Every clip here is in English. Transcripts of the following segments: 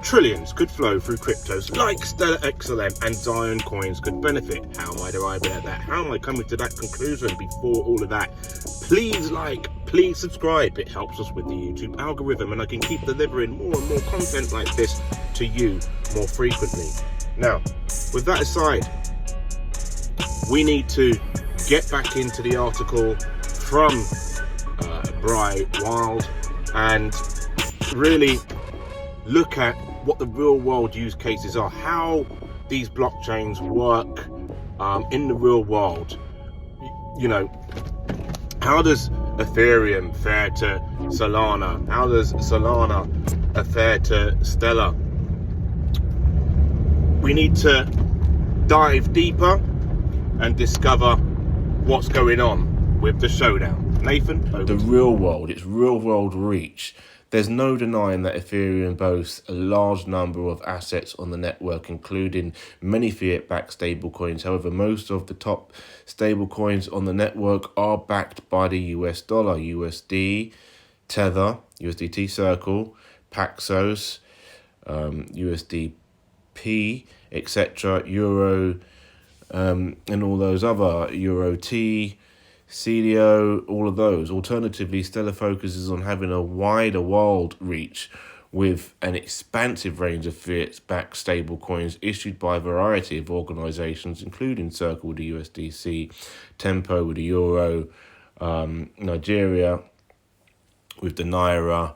trillions could flow through cryptos like Stellar XLM and Zion coins could benefit. How am I arriving at that? How am I coming to that conclusion? Before all of that, please like, please subscribe. It helps us with the YouTube algorithm, and I can keep delivering more and more content like this to you more frequently. Now, with that aside, we need to get back into the article from Bry Wild and really look at what the real world use cases are, how these blockchains work in the real world. You know, how does Ethereum fare to Solana? How does Solana fare to Stellar? We need to dive deeper and discover what's going on with the Showdown. Nathan? The real world, its real world reach. There's no denying that Ethereum boasts a large number of assets on the network, including many fiat-backed stablecoins. However, most of the top stablecoins on the network are backed by the US dollar, USD, Tether, USDT Circle, Paxos, USDP, etc., Euro, and all those other, Euro T, CDO, all of those. Alternatively, Stellar focuses on having a wider world reach with an expansive range of fiat-backed stablecoins issued by a variety of organizations, including Circle with the USDC, Tempo with the Euro, Nigeria with the Naira,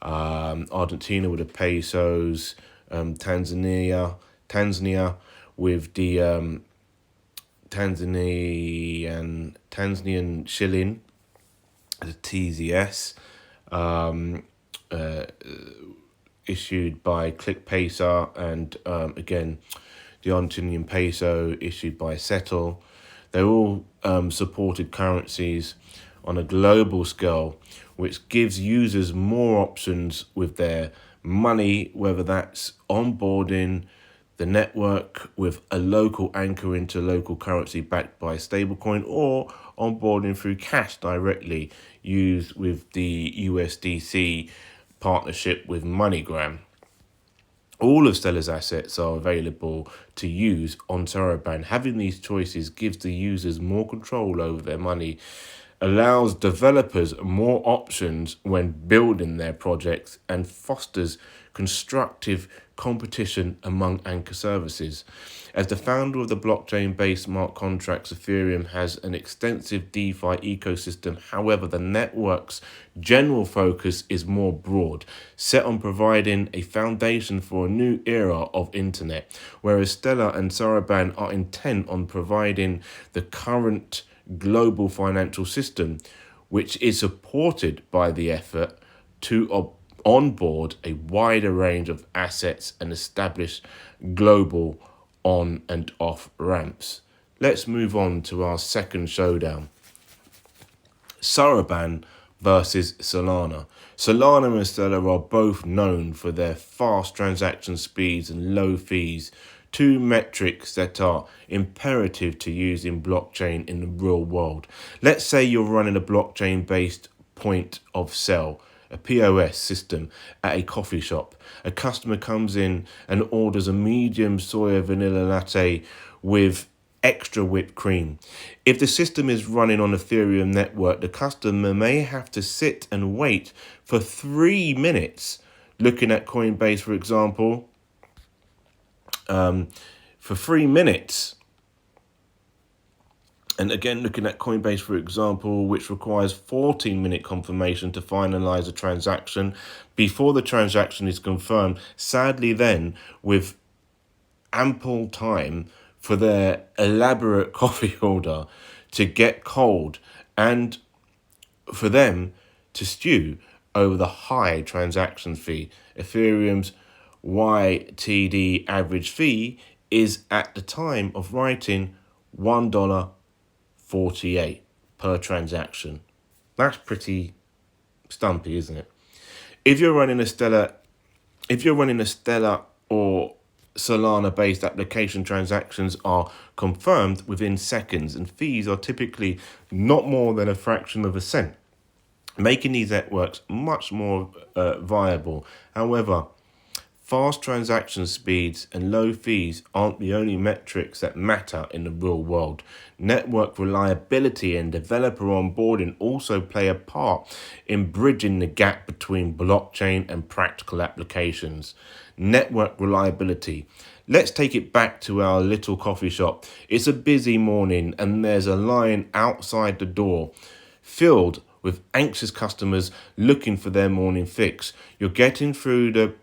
Argentina with the Pesos, Tanzania with the Tanzanian shilling, the TZS, issued by ClickPesa, and again, the Argentinian peso issued by Settle. They're all supported currencies on a global scale, which gives users more options with their money, whether that's onboarding the network with a local anchor into local currency backed by a stablecoin, or onboarding through cash directly used with the USDC partnership with MoneyGram. All of Stellar's assets are available to use on Soroban. Having these choices gives the users more control over their money, allows developers more options when building their projects, and fosters constructive competition among anchor services. As the founder of the blockchain-based smart contracts, Ethereum has an extensive DeFi ecosystem. However, the network's general focus is more broad, set on providing a foundation for a new era of internet, whereas Stellar and Soroban are intent on providing the current global financial system, which is supported by the effort to onboard a wider range of assets and establish global on and off ramps. Let's move on to our second showdown. Soroban versus Solana. Solana and Stellar are both known for their fast transaction speeds and low fees, two metrics that are imperative to use in blockchain in the real world. Let's say you're running a blockchain-based point of sale, a POS system at a coffee shop. A customer comes in and orders a medium soya vanilla latte with extra whipped cream. If the system is running on Ethereum network, the customer may have to sit and wait for 3 minutes. Looking at Coinbase, for example, for 3 minutes. And again, looking at Coinbase, for example, which requires 14-minute confirmation to finalize a transaction before the transaction is confirmed. Sadly, then, with ample time for their elaborate coffee order to get cold and for them to stew over the high transaction fee. Ethereum's YTD average fee is, at the time of writing, $1.48 per transaction. That's pretty stumpy, isn't it? If you're running a Stellar or Solana-based application, transactions are confirmed within seconds, and fees are typically not more than a fraction of a cent, making these networks much more viable. However, Fast transaction speeds and low fees aren't the only metrics that matter in the real world. Network reliability and developer onboarding also play a part in bridging the gap between blockchain and practical applications. Network reliability. Let's take it back to our little coffee shop. It's a busy morning and there's a line outside the door filled with anxious customers looking for their morning fix. You're getting through the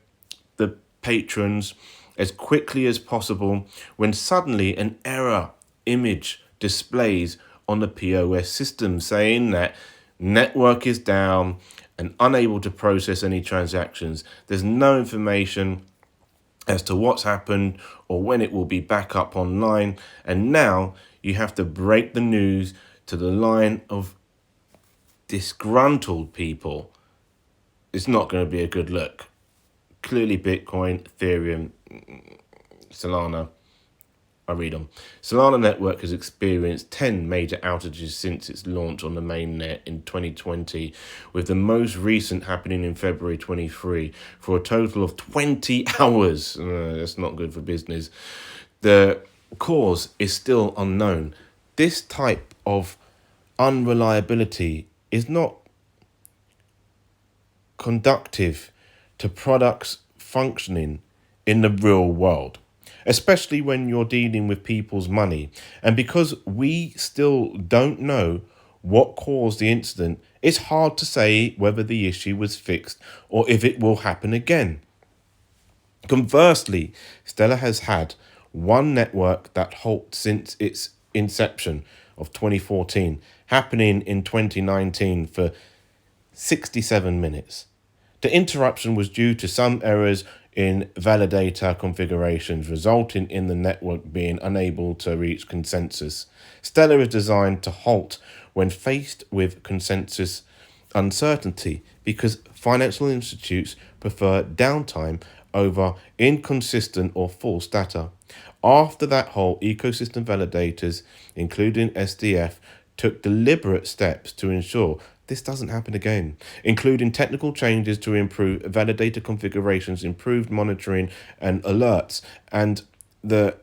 patrons as quickly as possible when suddenly an error image displays on the POS system saying that network is down and unable to process any transactions. There's no information as to what's happened or when it will be back up online, and now you have to break the news to the line of disgruntled people. It's not going to be a good look. Clearly Bitcoin, Ethereum, Solana, I read them. Solana network has experienced 10 major outages since its launch on the mainnet in 2020, with the most recent happening in February 23 for a total of 20 hours. That's not good for business. The cause is still unknown. This type of unreliability is not conducive to products functioning in the real world, especially when you're dealing with people's money. And because we still don't know what caused the incident, it's hard to say whether the issue was fixed or if it will happen again. Conversely, Stellar has had one network that halted since its inception of 2014, happening in 2019 for 67 minutes. The interruption was due to some errors in validator configurations, resulting in the network being unable to reach consensus. Stellar is designed to halt when faced with consensus uncertainty because financial institutes prefer downtime over inconsistent or false data. After that halt, ecosystem validators, including SDF, took deliberate steps to ensure this doesn't happen again, including technical changes to improve validator configurations, improved monitoring and alerts, and the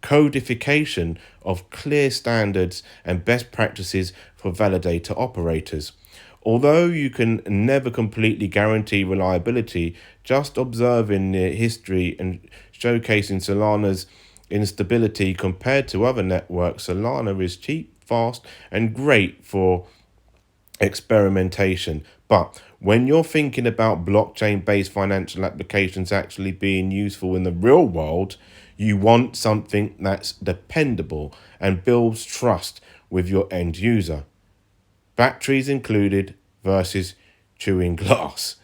codification of clear standards and best practices for validator operators. Although you can never completely guarantee reliability, just observing the history and showcasing Solana's instability compared to other networks, Solana is cheap, fast, and great for experimentation. But when you're thinking about blockchain-based financial applications actually being useful in the real world, you want something that's dependable and builds trust with your end user. Batteries included versus chewing glass.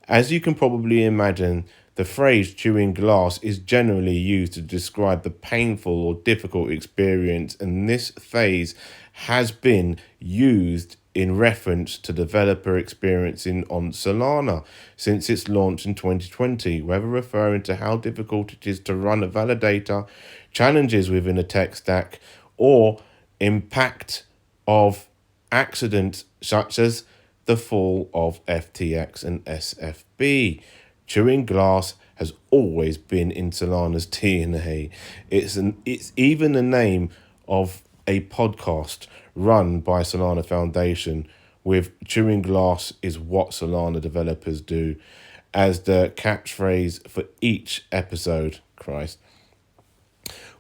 As you can probably imagine, the phrase chewing glass is generally used to describe the painful or difficult experience, and this phrase has been used in reference to developer experiencing on Solana since its launch in 2020, whether referring to how difficult it is to run a validator, challenges within a tech stack, or impact of accidents such as the fall of FTX and SFB. Chewing glass has always been in Solana's DNA. It's even the name of a podcast run by Solana Foundation, with chewing glass is what Solana developers do as the catchphrase for each episode. Christ.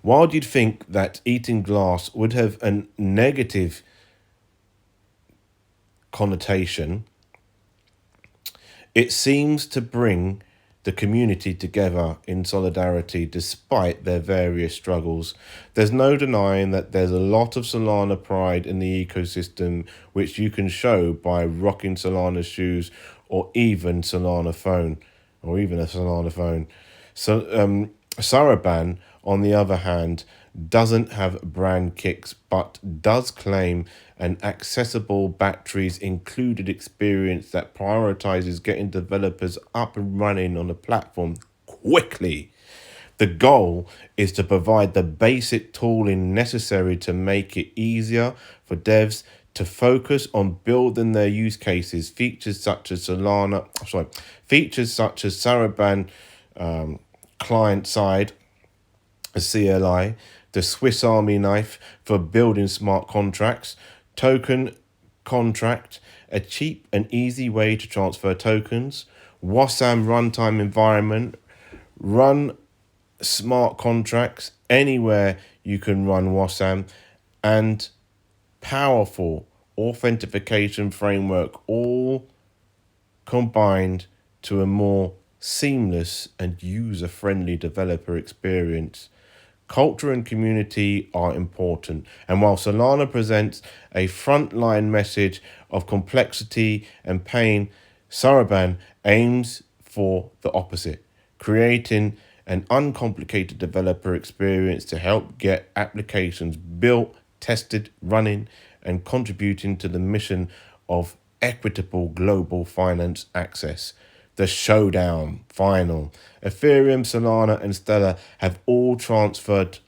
While you'd think that eating glass would have a negative connotation, it seems to bring the community together in solidarity despite their various struggles. There's no denying that there's a lot of Solana pride in the ecosystem, which you can show by rocking Solana shoes or even a Solana phone. So Soroban, on the other hand, doesn't have brand kicks but does claim an accessible batteries included experience that prioritizes getting developers up and running on the platform quickly. The goal is to provide the basic tooling necessary to make it easier for devs to focus on building their use cases. Features such as Soroban client side, a CLI, the Swiss Army knife for building smart contracts, token contract, a cheap and easy way to transfer tokens, WASM runtime environment, run smart contracts anywhere you can run WASM, and powerful authentication framework, all combined to a more seamless and user-friendly developer experience. Culture and community are important, and while Solana presents a frontline message of complexity and pain, Soroban aims for the opposite, creating an uncomplicated developer experience to help get applications built, tested, running, and contributing to the mission of equitable global finance access. The Showdown final. Ethereum, Solana, and Stellar have all transformed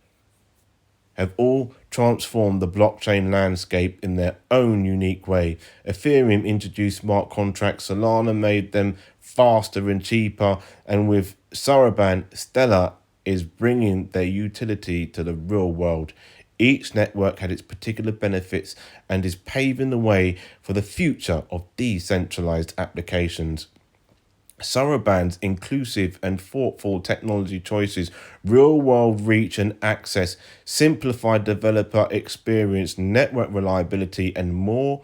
the blockchain landscape in their own unique way. Ethereum introduced smart contracts, Solana made them faster and cheaper, and with Soroban, Stellar is bringing their utility to the real world. Each network had its particular benefits and is paving the way for the future of decentralized applications. Soroban's inclusive and thoughtful technology choices, real-world reach and access, simplified developer experience, network reliability, and more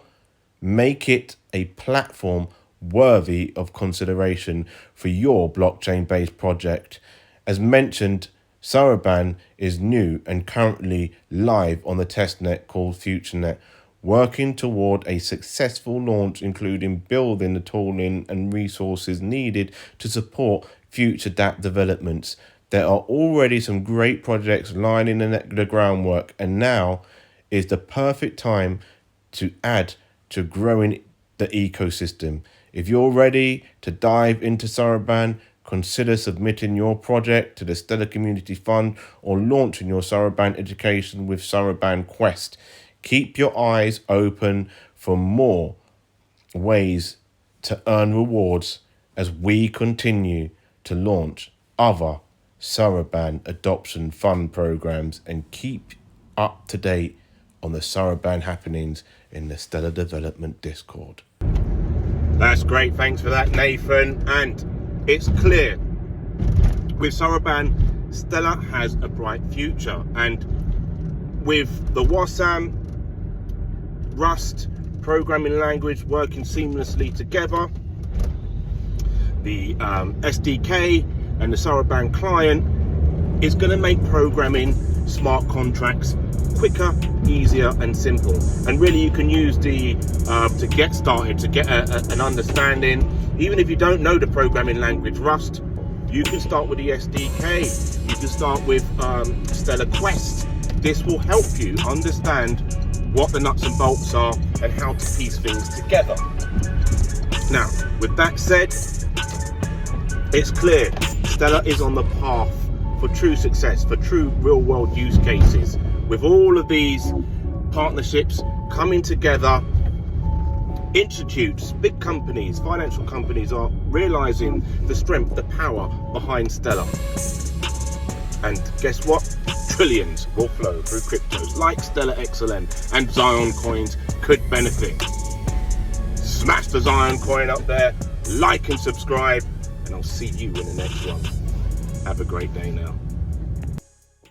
make it a platform worthy of consideration for your blockchain-based project. As mentioned, Soroban is new and currently live on the testnet called FutureNet, working toward a successful launch, including building the tooling and resources needed to support future DApp developments. There are already some great projects lining the groundwork, and now is the perfect time to add to growing the ecosystem. If you're ready to dive into Soroban, consider submitting your project to the Stellar Community Fund or launching your Soroban education with Soroban Quest. Keep your eyes open for more ways to earn rewards as we continue to launch other Soroban adoption fund programs, and keep up to date on the Soroban happenings in the Stellar Development Discord. That's great. Thanks for that, Nathan. And it's clear with Soroban, Stellar has a bright future. And with the WASM, Rust programming language working seamlessly together, the SDK and the Soroban client is going to make programming smart contracts quicker, easier, and simple. And really, you can use the to get started, to get an understanding. Even if you don't know the programming language Rust, you can start with the SDK. You can start with Stellar Quest. This will help you understand what the nuts and bolts are and how to piece things together. Now, with that said, it's clear Stellar is on the path for true success, for true real-world use cases. With all of these partnerships coming together, institutes, big companies, financial companies are realizing the strength, the power behind Stellar. And guess what? Trillions will flow through cryptos like Stellar XLM, and Zion coins could benefit. Smash the Zion coin up there, like and subscribe, and I'll see you in the next one. Have a great day now.